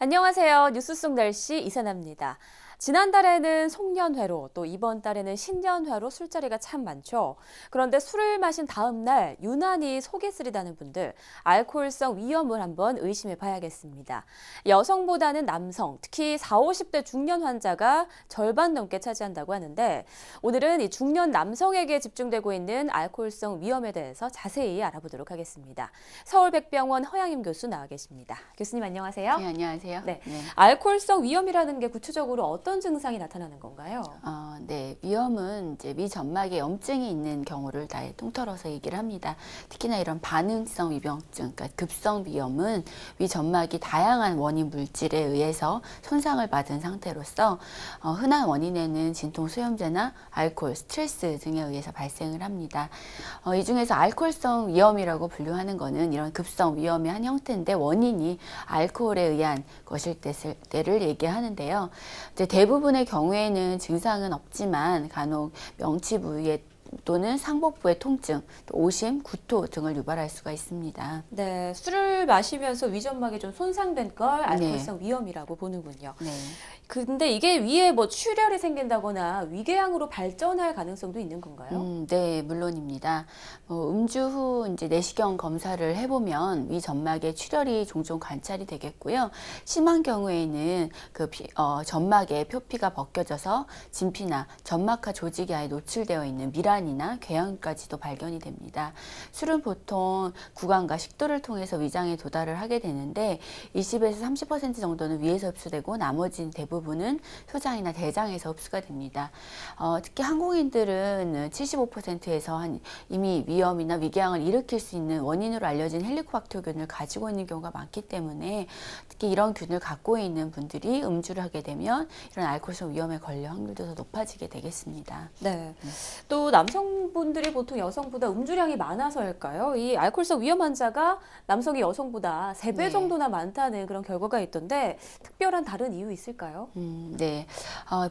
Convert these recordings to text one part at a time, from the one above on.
안녕하세요. 뉴스 속 날씨 이사나입니다. 지난달에는 송년회로 또 이번 달에는 신년회로 술자리가 참 많죠. 그런데 술을 마신 다음 날 유난히 속이 쓰리다는 분들, 알코올성 위염을 한번 의심해 봐야겠습니다. 여성보다는 남성, 특히 40, 50대 중년 환자가 절반 넘게 차지한다고 하는데 오늘은 이 중년 남성에게 집중되고 있는 알코올성 위염에 대해서 자세히 알아보도록 하겠습니다. 서울백병원 허양임 교수 나와 계십니다. 교수님 안녕하세요. 네, 안녕하세요. 네. 알코올성 위염이라는 게 구체적으로 어떤 증상이 나타나는 건가요? 네, 위염은 이제 위점막에 염증이 있는 경우를 다 통틀어서 얘기를 합니다. 특히나 이런 반응성 위병증, 그러니까 급성 위염은 위점막이 다양한 원인 물질에 의해서 손상을 받은 상태로서 흔한 원인에는 진통소염제나 알코올, 스트레스 등에 의해서 발생을 합니다. 이 중에서 알코올성 위염이라고 분류하는 거는 이런 급성 위염의 한 형태인데 원인이 알코올에 의한 것일 때를 얘기하는데요. 이제 대부분의 경우에는 증상은 없지만 간혹 명치 부위에 또는 상복부의 통증, 또 오심, 구토 등을 유발할 수가 있습니다. 네, 술을 마시면서 위점막이 좀 손상된 걸 알코올성 위염이라고 보는군요. 네. 근데 이게 위에 뭐 출혈이 생긴다거나 위궤양으로 발전할 가능성도 있는 건가요? 네, 물론입니다. 음주 후 이제 내시경 검사를 해보면 위 점막에 출혈이 종종 관찰이 되겠고요. 심한 경우에는 그 점막에 표피가 벗겨져서 진피나 점막하 조직이 아예 노출되어 있는 미란이나 궤양까지도 발견이 됩니다. 술은 보통 구강과 식도를 통해서 위장에 도달을 하게 되는데 20에서 30% 정도는 위에서 흡수되고 나머지는 대부분은 소장이나 대장에서 흡수가 됩니다. 특히 한국인들은 75%에서 이미 위염이나 위궤양을 일으킬 수 있는 원인으로 알려진 헬리코박터균을 가지고 있는 경우가 많기 때문에 특히 이런 균을 갖고 있는 분들이 음주를 하게 되면 이런 알코올성 위염에 걸릴 확률도 더 높아지게 되겠습니다. 네. 또 남성분들이 보통 여성보다 음주량이 많아서일까요? 이 알코올성 위염 환자가 남성이 여성보다 3배 정도나 많다는 그런 결과가 있던데 특별한 다른 이유 있을까요? 네.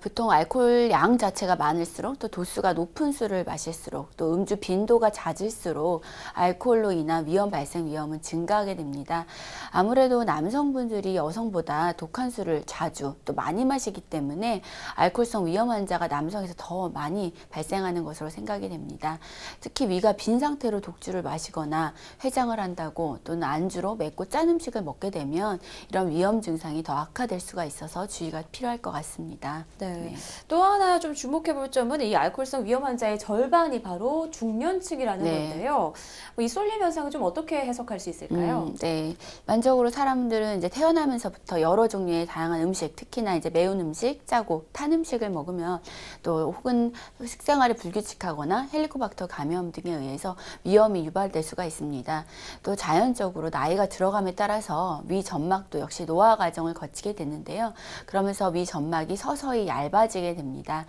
보통 알코올 양 자체가 많을수록 또 도수가 높은 술을 마실수록 또 음주 빈도가 잦을수록 알코올로 인한 위험 발생 위험은 증가하게 됩니다. 아무래도 남성분들이 여성보다 독한 술을 자주 또 많이 마시기 때문에 알코올성 위험 환자가 남성에서 더 많이 발생하는 것으로 생각이 됩니다. 특히 위가 빈 상태로 독주를 마시거나 회장을 한다고 또는 안주로 맵고 짠 음식을 먹게 되면 이런 위험 증상이 더 악화될 수가 있어서 주의가 필요할 것 같습니다. 네. 또 하나 좀 주목해 볼 점은 이 알코올성 위험 환자의 절반이 바로 중년층이라는 건데요. 이 쏠림 현상은 좀 어떻게 해석할 수 있을까요? 네. 일반적으로 사람들은 이제 태어나면서부터 여러 종류의 다양한 음식, 특히나 이제 매운 음식, 짜고 탄 음식을 먹으면 또 혹은 식생활이 불규칙하거나 헬리코박터 감염 등에 의해서 위험이 유발될 수가 있습니다. 또 자연적으로 나이가 들어감에 따라서 위 점막도 역시 노화 과정을 거치게 되는데요. 그러면서 위 점막이 서서히 얇아지게 됩니다.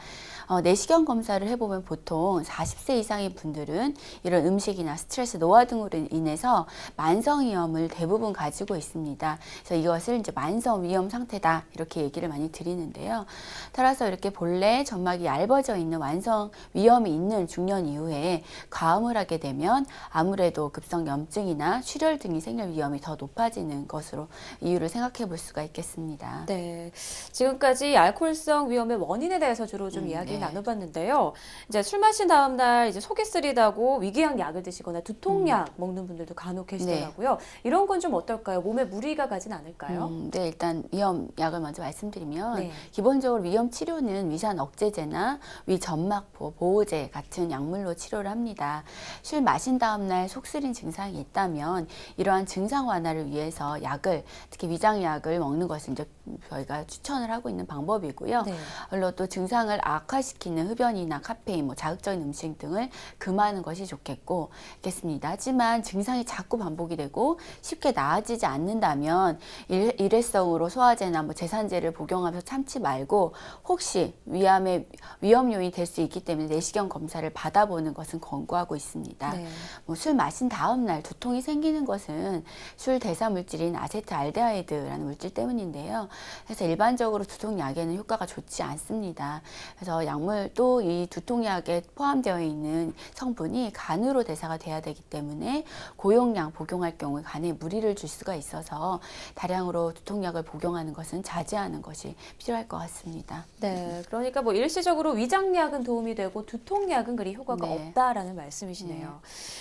내시경 검사를 해보면 보통 40세 이상의 분들은 이런 음식이나 스트레스, 노화 등으로 인해서 만성위염을 대부분 가지고 있습니다. 그래서 이것을 이제 만성위염 상태다 이렇게 얘기를 많이 드리는데요. 따라서 이렇게 본래 점막이 얇아져 있는 완성위염이 있는 중년 이후에 과음을 하게 되면 아무래도 급성염증이나 출혈 등이 생길 위험이 더 높아지는 것으로 이유를 생각해 볼 수가 있겠습니다. 네. 지금까지 알코올성 위험의 원인에 대해서 주로 좀 이야기를 나눠봤는데요. 이제 술 마신 다음 날 이제 속이 쓰리다고 위궤양 약을 드시거나 두통약 먹는 분들도 간혹 계시더라고요. 이런 건 좀 어떨까요? 몸에 무리가 가진 않을까요? 네, 일단 위염약을 먼저 말씀드리면 기본적으로 위염 치료는 위산 억제제나 위점막포 보호제 같은 약물로 치료를 합니다. 술 마신 다음 날 속쓰린 증상이 있다면 이러한 증상 완화를 위해서 약을 특히 위장약을 먹는 것을 이제 저희가 추천을 하고 있는 방법이고요. 물론 또 증상을 악화시키는 흡연이나 카페인, 자극적인 음식 등을 금하는 것이 좋겠습니다. 하지만 증상이 자꾸 반복이 되고 쉽게 나아지지 않는다면 일회성으로 소화제나 제산제를 복용하면서 참지 말고 혹시 위암의 위험 요인이 될 수 있기 때문에 내시경 검사 검사를 받아보는 것은 권고하고 있습니다. 네. 술 마신 다음 날 두통이 생기는 것은 술 대사 물질인 아세트알데하이드라는 물질 때문인데요. 그래서 일반적으로 두통약에는 효과가 좋지 않습니다. 그래서 약물 또 이 두통약에 포함되어 있는 성분이 간으로 대사가 돼야 되기 때문에 고용량 복용할 경우에 간에 무리를 줄 수가 있어서 다량으로 두통약을 복용하는 것은 자제하는 것이 필요할 것 같습니다. 네, 그러니까 뭐 일시적으로 위장약은 도움이 되고 두통약은 그리 효과가 네. 없다라는 말씀이시네요.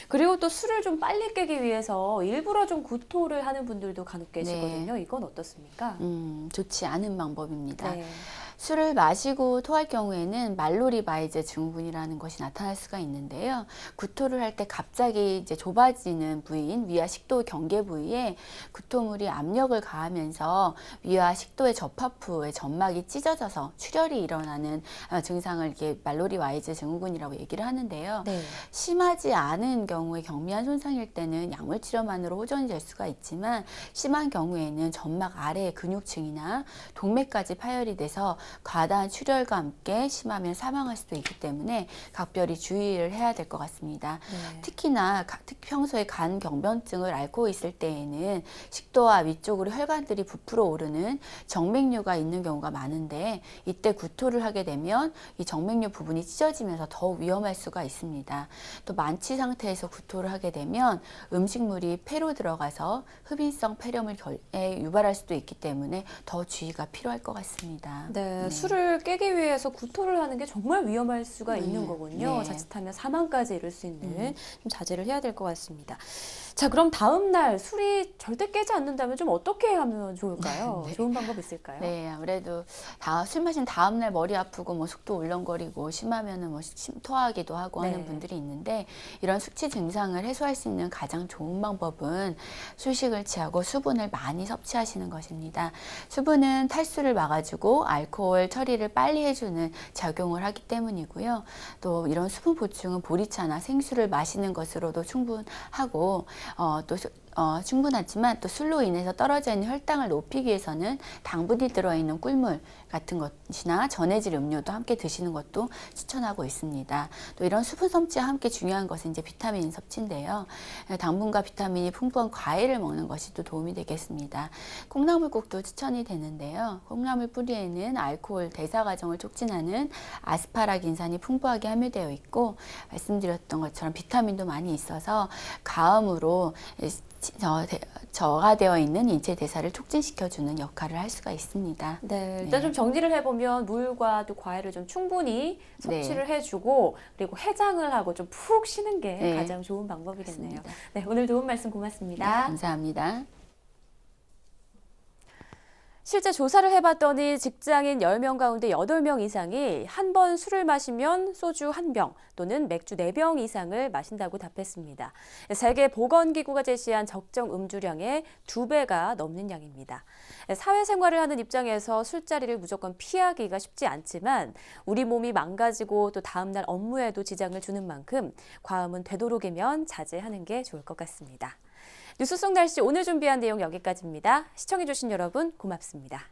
그리고 또 술을 좀 빨리 깨기 위해서 일부러 좀 구토를 하는 분들도 간혹 계시거든요. 이건 어떻습니까? 좋지 않은 방법입니다. 네. 술을 마시고 토할 경우에는 말로리바이제 증후군이라는 것이 나타날 수가 있는데요. 구토를 할 때 갑자기 이제 좁아지는 부위인 위와 식도 경계 부위에 구토물이 압력을 가하면서 위와 식도의 접합부의 점막이 찢어져서 출혈이 일어나는 증상을 이렇게 말로리바이제 증후군이라고 얘기를 하는데요. 네. 심하지 않은 경우에 경미한 손상일 때는 약물 치료만으로 호전이 될 수가 있지만 심한 경우에는 점막 아래의 근육층이나 동맥까지 파열이 돼서 과다한 출혈과 함께 심하면 사망할 수도 있기 때문에 각별히 주의를 해야 될 것 같습니다. 네. 특히나 평소에 간 경변증을 앓고 있을 때에는 식도와 위쪽으로 혈관들이 부풀어 오르는 정맥류가 있는 경우가 많은데 이때 구토를 하게 되면 이 정맥류 부분이 찢어지면서 더욱 위험할 수가 있습니다. 또 만취 상태에서 구토를 하게 되면 음식물이 폐로 들어가서 흡인성 폐렴을 유발할 수도 있기 때문에 더 주의가 필요할 것 같습니다. 네, 술을 깨기 위해서 구토를 하는 게 정말 위험할 수가 있는 거군요. 네. 자칫하면 사망까지 이를 수 있는 좀 자제를 해야 될 것 같습니다. 자, 그럼 다음 날 술이 절대 깨지 않는다면 좀 어떻게 하면 좋을까요? 네. 좋은 방법 있을까요? 네, 아무래도 술 마신 다음 날 머리 아프고 뭐 속도 울렁거리고 심하면은 뭐 토하기도 하고 네. 하는 분들이 있는데 이런 숙취 증상을 해소할 수 있는 가장 좋은 방법은 술식을 취하고 수분을 많이 섭취하시는 것입니다. 수분은 탈수를 막아주고 알코올 처리를 빨리 해주는 작용을 하기 때문이고요. 또 이런 수분 보충은 보리차나 생수를 마시는 것으로도 충분하고 충분하지만 또 술로 인해서 떨어져 있는 혈당을 높이기 위해서는 당분이 들어있는 꿀물 같은 것이나 전해질 음료도 함께 드시는 것도 추천하고 있습니다. 또 이런 수분 섭취와 함께 중요한 것은 이제 비타민 섭취인데요. 당분과 비타민이 풍부한 과일을 먹는 것이 또 도움이 되겠습니다. 콩나물국도 추천이 되는데요. 콩나물 뿌리에는 알코올 대사 과정을 촉진하는 아스파라긴산이 풍부하게 함유되어 있고 말씀드렸던 것처럼 비타민도 많이 있어서 가음으로 저가 되어 있는 인체 대사를 촉진시켜주는 역할을 할 수가 있습니다. 네, 일단 좀 정리를 해보면 물과 또 과일을 좀 충분히 섭취를 해주고 그리고 해장을 하고 좀 푹 쉬는 게 가장 좋은 방법이겠네요. 맞습니다. 네, 오늘 도움 말씀 고맙습니다. 네, 감사합니다. 실제 조사를 해봤더니 직장인 10명 가운데 8명 이상이 한 번 술을 마시면 소주 1병 또는 맥주 4병 이상을 마신다고 답했습니다. 세계보건기구가 제시한 적정 음주량의 2배가 넘는 양입니다. 사회생활을 하는 입장에서 술자리를 무조건 피하기가 쉽지 않지만 우리 몸이 망가지고 또 다음날 업무에도 지장을 주는 만큼 과음은 되도록이면 자제하는 게 좋을 것 같습니다. 뉴스 속 날씨 오늘 준비한 내용 여기까지입니다. 시청해주신 여러분 고맙습니다.